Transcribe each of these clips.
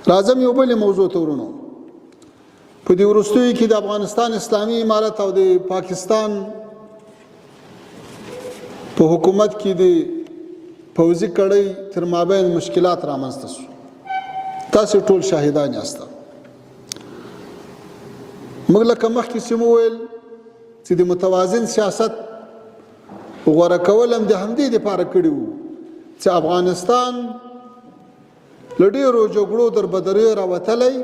راځم یو بل موضوع ته ورونو. په دې وروستیو کې د افغانستان اسلامي امارت او د پاکستان په حکومت کې د پوځي کړۍ تر مابین مشکلات رامنځته شو. تاسو ټول شاهدان یاست. موږ لکه مخکې چې مو ویل چې د متوازن سیاست غوره کول هم د همدې دپاره کړي وو چې افغانستان له ډېرو جګړو دربدریو راوتلی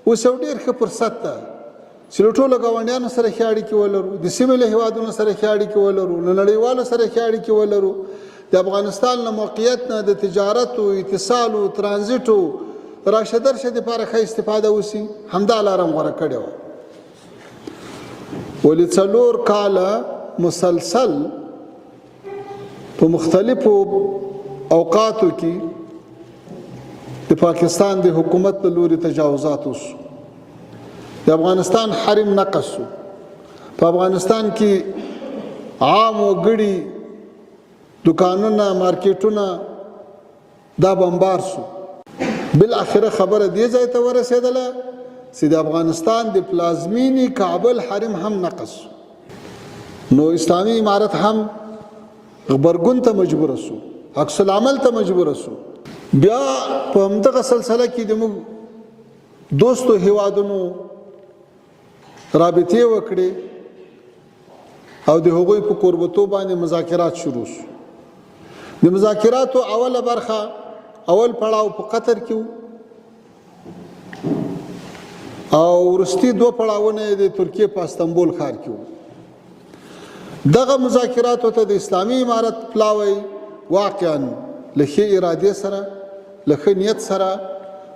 اوس یو ډېر ښه فرصت ده چې له ټولو ګاونډیانو سره ښې اړیکې ولرو، د سیمې له هېوادونو سره ښې اړیکې ولرو، له نړیوالو سره ښې اړیکې ولرو. د افغانستان له موقعیت نه د تجارتو، اتصالو، ترانزیټو راشه درشه دپاره ښه استفاده وسي. همدا لاره هم غوره کړې وه. ولې 4 کاله مسلسل په مختلفو اوقاتو کې د پاکستان د حکومت له لوري تجاوزات وشو. د افغانستان حرم نقض شو. په افغانستان کې عام وګړي، دکانونه، مارکیټونه دا بمبار شو. بالاخره خبره دې ځای ته ورسېدله چې د افغانستان د پلازمینې کابل حرم هم نقض شو. نو اسلامي امارت هم غبرګون ته مجبور شو، عکس العمل ته مجبور شو. بیا په همدغه سلسله کې د موږ دوستو هیوادونو رابطې وکړې او د هغوی په کوربتو باندې مذاکرات شروع شو. د مذاکراتو اوله برخه، اول پړاو په قطر کې او وروستي 2 پړاوونه د ترکیې په استنبول ښار کې وو. دغه مذاکراتو ته د اسلامي امارت پلاوی واقعا له ښې ارادې سره، له ښه نیت سره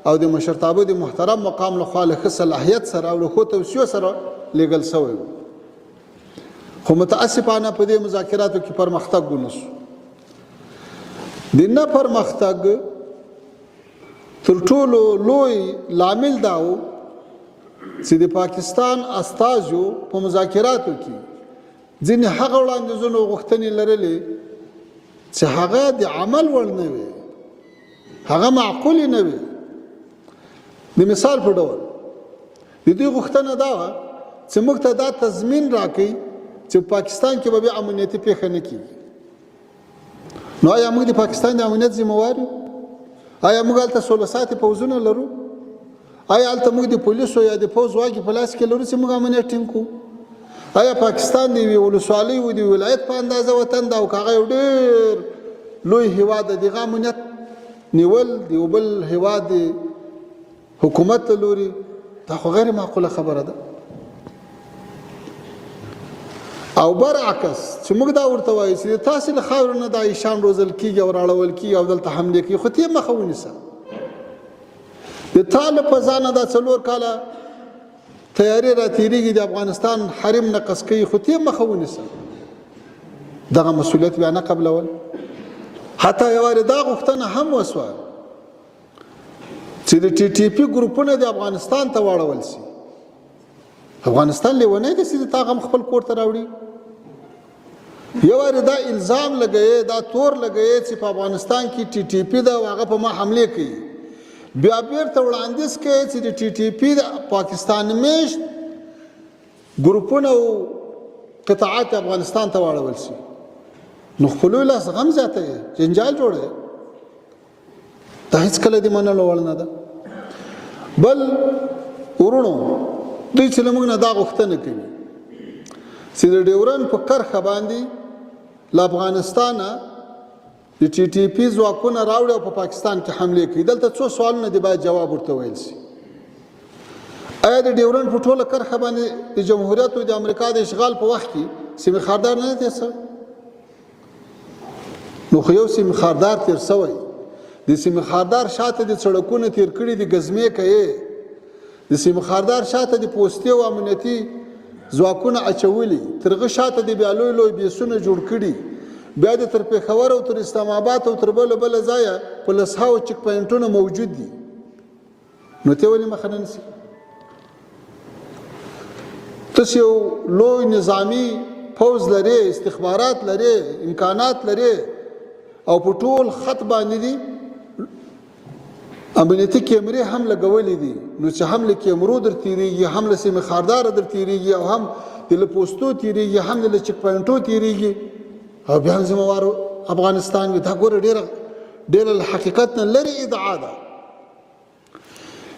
او د مشرتابه د محترم مقام لخوا له ښه صلاحیت سره او له ښو توصیو سره لیږل سوی و. خو متاسفانه په دې مذاکراتو کې پرمختګ ونه شو. د نه پرمختګ تر ټولو لوی لامل دا و چې د پاکستان استازو په مذاکراتو کې ځینې هغه وړاندیزونه او غوښتنې لرلې چې هغه د عمل وړ نه وي، هغه معقولې نه وي. د مثال په ډول د دوی غوښتنه دا وه چې موږ ته دا تضمین راکړي چې په پاکستان کې به بیا امنیتي پیښه نه کېږي. نو آیا موږ د پاکستان د امنیت ذمهوار یو؟ آیا موږ هلته 16 ساعتې پوځونه لرو؟ آیا هلته موږ د پولیسو یا د پوځ واګې په لاس کې لرو چې موږ امنیت ټینګ کړو؟ آیا پاکستان د یوې ولسوالۍ و د ولایت په اندازه وطن ده او که هغه یو ډېر لوی هېواد ده، د هغه امنیت نیول د یو بل هېواد د حکومت له لوري دا خو غیر معقوله خبره ده. او برعکس چې موږ دا ورته وایو چې تاسې له خاورو نه دا ایشان روزل کېږي او راړول کېږي او دلته حملې کوي، خو ته یې مخه ونیسه. د تا له په ځانه دا 4 کاله تیارې را تېرېږي، د افغانستان حرم نقض کوي، خو ته یې مخه ونیسه. دغه مسؤلیت بیا نه قبلول. حتی یوارې دا غوښتنه هم وسوه چې د TTP ګروپونه د افغانستان ته واړول شي. افغانستان لیونی دی چې د تا غم خپل کور ته راوړي. یوارې دا الزام لګوي، دا تور لګوي چې په افغانستان کې TTP ده او هغه په ما حملې کوي. بیا بیرته وړاندیز کوي چې د TTP د پاکستان میشت ګروپونه او قطاعات افغانستان ته واړول شي. نو خپلوی لاس غم زیاته جنجال جوړوي. دا هېڅکله د منلو وړ نه ده. بل ورونو دوی چې له موږ نه دا غوښتنه کوي چې د ډیورنډ په کرښه باندې له افغانستانه د TTP ځواکونه راوړي او په پاکستان کې حملې کوي. دلته څو سوالونه دي باید جواب ورته ویل شي. آیا د ډیورنډ په ټوله کرښه باندې د جمهوریت او د امریکا د اشغال په وخت کې سیمې خاردار نه تېر شوی؟ نو خو یو سیمې خاردار تېر شوی. د سیمې خاردار شاته د سړکونه تېر کړي، د ګزمې کوي، د سیمې خاردار شاته د پوستې او امنیتي ځواکونه اچولي، تر هغه شاته د بیا لوی لوی بیسونه جوړ کړي، بیا د تر پېښور او تر اسلام آباد او تر بله ځایه په 100 چک پوینټونه موجود دي. نو ته ولې مخه نه نیسې؟ تاسو یو لوی نظامي پوځ لري، استخبارات لري، امکانات لري او په ټول خط باندې دي امنیتي کیمرې هم لګولې دي، نو چې هم له کیمرو در تیریږي، هم له سیمې خارداره در تیریږي، او هم د له پوستو تیریږي، هم د له چک پوینټو تیریږي، او بیا هم ذموار افغانستان وي. دا ګوره ډېره له حقیقت نه لرې ادعا ده.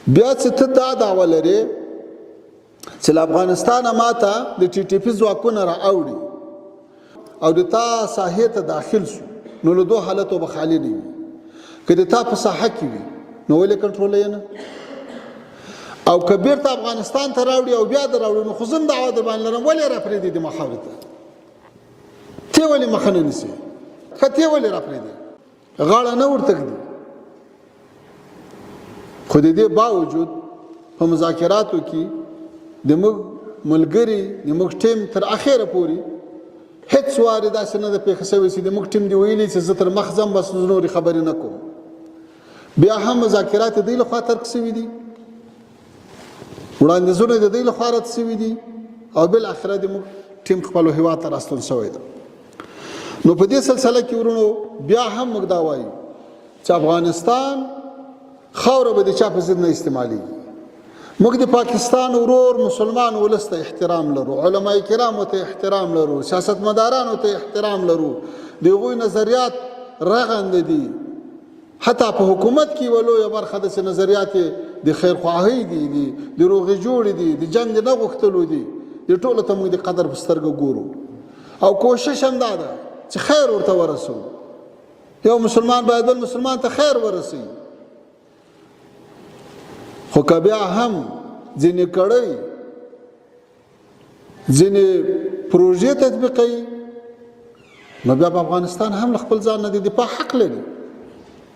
بیا چې ته دا دعوه لرې چې له افغانستانه ماته د ټي ټي پي ځواکونه رااوړي او د تا ساحې ته داخل شو، نو له دوه حالتو به خالي نه وي. که د تا په ساحه کې وي نو ولې کنټرولوي نه؟ او که بیرته افغانستان ته راوړي او بیا در راوړي، نو خو زه هم دعوه در باندې لرم، ولې راپرېږدې دې خاورې ته؟ ته ولې مخه نه نیسې؟ ښه ته ولې راپرېږدې؟ غاړه نه ورته ږدي. خو د دې باوجود په مذاکراتو کې د موږ ملګري د موږ ټیم تر اخره پورې هیڅ وارې داسې نه ده پېښه شوې چې د موږ ټیم دې ویلي چې زه تر مخ ځم بس نورې خبرې نه کوم. بیا هم مذاکرات د دوی لخوا ترک شوي دي، وړاندیزونه د دوی لخوا رد شوي دي، او بالاخره د موږ ټیم خپلو هېواد ته راستون شوی ده. نو په دې سلسله کې ورونو بیا هم موږ دا وایو چې افغانستان خاوره به د چا په ضد نه استعمالېږي. موږ د پاکستان ورور مسلمان ولس ته احترام لرو، علماء کرامو ته احترام لرو، سیاستمدارانو ته احترام لرو، د هغوی نظریات رغنده دي. حتی په حکومت کې یوه لویه برخه داسې نظریات د خیرخواهۍ دي، د روغې جوړې دي، د جنګ د نه غوښتلو دي. د ټولو ته موږ د قدر په سترګه ګورو او کوشش هم دا ده چې خیر ورته ورسو. یو مسلمان باید بل مسلمان ته خیر ورسوي. خو که بیا هم ځینې کړۍ ځینې پروژې تطبیقوي، نو بیا په افغانستان هم له خپل ځان نه د دفاع حق لري،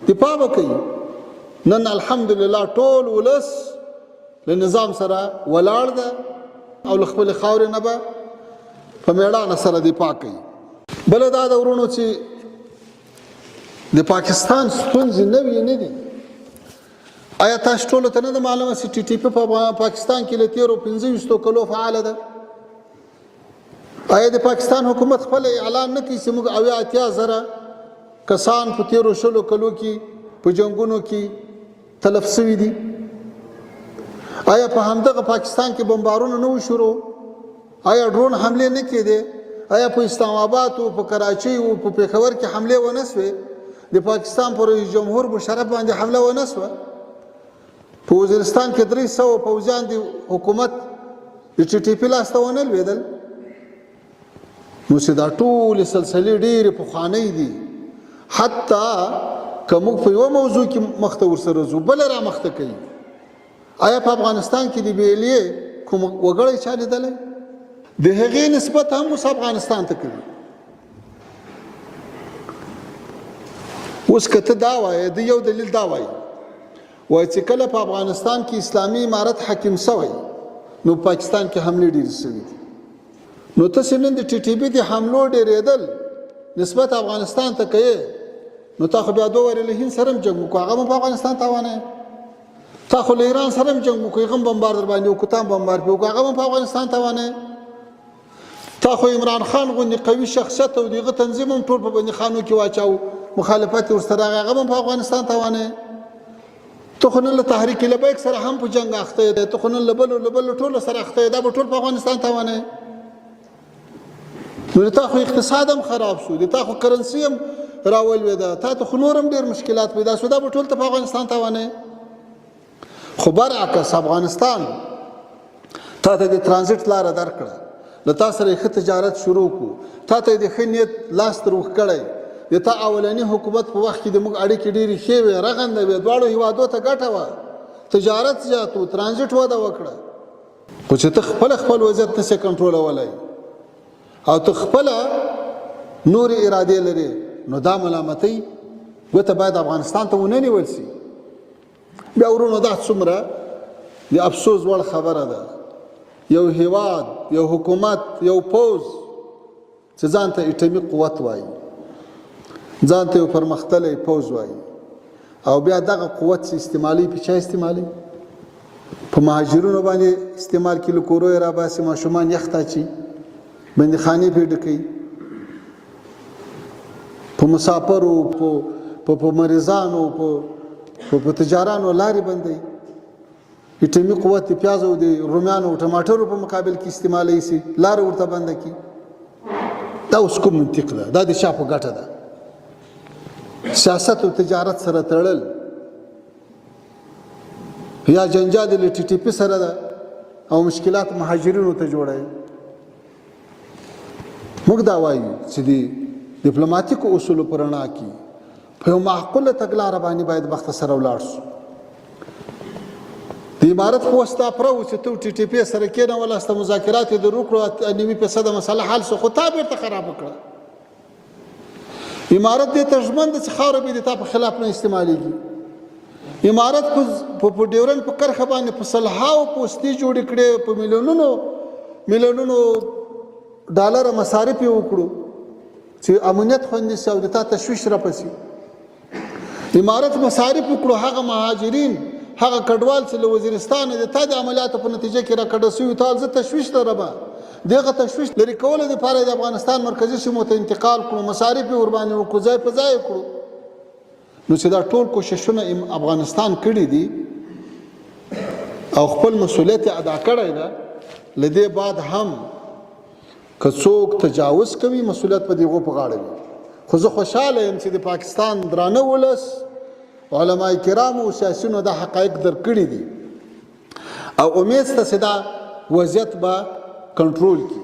دفاع به کوي. نن الحمدلله ټول ولس له نظام سره ولاړ ده او له خپلې خاورې نه به په میړانه سره دفاع کوي. بله دا د ورونو چې د پاکستان ستونزې نوې نه دي. آیا تاسو ټولو ته نه ده معلومه چې ټي ټي پي په پاکستان کې له تېرو 25 کلو فعاله ده؟ آیا د پاکستان حکومت خپل اعلان نه کوي چې موږ 80,000 کسان په تېرو 20 کلو کې په جنګونو کې تلف شوي دي؟ آیا په همدغه پاکستان کې بمبارونه نه و شروع؟ آیا ډرون حملې نه کېدې؟ آیا په اسلام آباد او په کراچۍ او په پېښور کې حملې ونه سوې؟ د پاکستان پر رئیس جمهور مشرف باندې حمله ونه سوه؟ په وزیرستان کې 300 پوځیان د حکومت د ټي ټي پي لاسته ونه لوېدل؟ نو چې دا ټولې سلسلې ډېرې پخوانۍ دي. حتی که موږ په یوه موضوع کې مخته ورسره ځو بله را مخته کوي. آیا په افغانستان کې د بیلیې کوم وګړی چا لیدلی؟ د هغې نسبت هم اوس افغانستان ته کوي. اوس که ته دا وایې، د یو دلیل دا وایي چې کله په افغانستان کې اسلامي امارت حاکم شوی، نو پاکستان کې حملې ډېرې شوي دي. نو تاسې نن د ټي ټي پي د حملو ډېرېدل نسبت افغانستان ته کوي، نو تا خو بیا 2 وارې له هند سره هم جنګ وکړو، هغه هم په افغانستان تاوانوي. تا خو له ایران سره هم جنګ وکړو، هغه هم بمبار در باندې وکړو، تا هم بمبار پرې وکړو، هغه هم په افغانستان تاوانوي. تا خو عمران خان غوندې قوي شخصیت او د هغه تنظیم هم ټول په بندیخانو کې واچاو، مخالفت یې ورسره راغی، هغه هم په افغانستان تاوانوي. ته خو نن له تحریک لبیک سره هم په جنګ اخته یې، ته خو نن له بلو ټولو سره اخته یې، دا به ټول په افغانستان تاوانوي. نو د تا خو اقتصاد هم خراب شو، د تا خو کرنسي هم راولوېده، تا ته خو نور هم ډېر مشکلات پیدا شو، دا به ټول ته په افغانستان تاوانوي. خو برعکس افغانستان تا ته د ترانزیټ لاره درکړه، له تا سره یې ښه تجارت شروع کړو، تا ته یې د ښه نیت لاس تر اوښ کړی. د تا اولني حکومت په وخت کې د موږ اړیکې ډېرې ښې وې، رغنده وې، دواړو هېوادو ته ګټه وه، تجارت زیات و، ترانزیټ وده وکړه. خو چې ته خپل وضعیت نشې کنټرولولی او ته خپله نورې ارادې لرې، نو دا ملامتۍ ګوته باید افغانستان ته ونه نیول شي. بیا ورونو دا څومره د افسوس وړ خبره ده، یو هیواد، یو حکومت، یو پوځ چې ځان ته اټومي قوت وایي، ځان ته یو پرمختللی پوځ وایي، او بیا دغه قوت چې استعمالوي په چا استعمالوي؟ په مهاجرونو باندې استعمال کړي، له کورو یې راباسي، ماشومان یخ ته اچي، بندیخانې پرې ډکوي، په مسافرو، په مریضانو، په خو په تجارانو لارې بندوي، اټومي قوت د پیاز او د رومیانو او ټماټرو په مقابل کې استعمالوي سي، لارې ورته بنده کړي. دا اوس کوم منطق ده؟ دا د چا په ګټه ده؟ سیاست او تجارت سره تړل یا جنجال د ټي ټي پی سره ده او مشکلات مهاجرینو ته جوړوي. موږ دا وایو چې د ډیپلوماټیکو اصولو په رڼا کې په یو معقوله تګلاره باندې باید مختصر ولاړ شو. د امارت خو ستا پرو چې ته ټي ټي پی سره کېنول، ستا مذاکرات یې د وکړو 90% مسله حل شو، خو تا بیرته خراب وکړه. امارت دې ته ژمن ده چې خاوره به د تا په خلاف نه استعمالیږي. امارت په ډیورنډ په کرښه باندې په سلهاو پوستې جوړې کړې، په میلیونونو ډالر مصارف یې وکړو چې امنیت خوندي شي او د تا تشویش راپسي. امارت مصارف وکړو، هغه مهاجرین، هغه کډوال چې له وزیرستان د تا د عملیاتو په نتیجه کې راکډه شوي، تا زه تشویش لرم. دغه تشویش لرې کولو دپاره د افغانستان مرکزي سیمو ته انتقال کړو، مصارف یې ورباندې وکړو، ځای په ځای کړو. نو چې دا ټول کوششونه افغانستان کړي دي او خپل مسؤلیت ادا کړی ده، له دې بعد هم که څوک تجاوز کوي مسؤلیت په دغو په غاړه وي. خو زه خوشحاله یم چې د پاکستان درانه ولس، علماء کرامو او سیاسیونو دا حقایق درک کړي دي او امید شته چې دا وضعیت به کنټرول کړي.